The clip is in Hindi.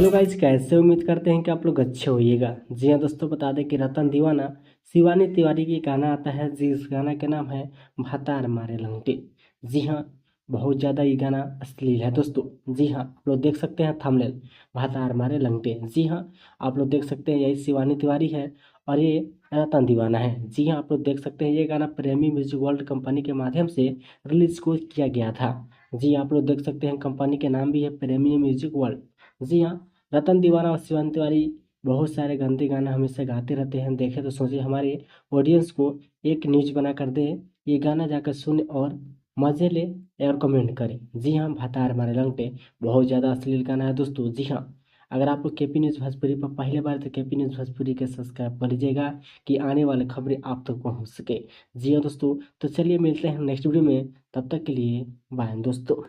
हेलो गाइज, कैसे उम्मीद करते हैं कि आप लोग अच्छे होइएगा। जी हाँ दोस्तों, बता दें कि रतन दीवाना शिवानी तिवारी की गाना आता है जिस गाना के नाम है भातार मारे लंगटे। जी हाँ, बहुत ज़्यादा ये गाना अश्लील है दोस्तों। जी हाँ, आप लोग देख सकते हैं थंबनेल, भातार मारे लंगटे। जी हाँ, आप लोग देख सकते हैं यही शिवानी तिवारी है और ये रतन दीवाना है। जी हाँ, आप लोग देख सकते हैं ये गाना प्रेमी म्यूजिक वर्ल्ड कंपनी के माध्यम से रिलीज को किया गया था। जी हाँ, आप लोग देख सकते हैं कंपनी के नाम भी है प्रेमी म्यूजिक वर्ल्ड। जी हाँ, रतन दीवाना और शिवानी तिवारी बहुत सारे गंदे गाना हमेशा गाते रहते हैं। देखे तो सोचे हमारे ऑडियंस को एक न्यूज बना कर दे, ये गाना जाकर सुने और मज़े ले और कमेंट करें। जी हाँ, भातार मारे लंगटे बहुत ज़्यादा अश्लील गाना है दोस्तों। जी हाँ, अगर आप लोग केपी न्यूज़ भोजपुरी पर पहले बार तो केपी न्यूज़ भोजपुरी के सब्सक्राइब कर लीजिएगा कि आने वाले खबरें आप तक पहुँच सके। जी हाँ दोस्तों, तो चलिए मिलते हैं नेक्स्ट वीडियो में, तब तक के लिए बाय दोस्तों।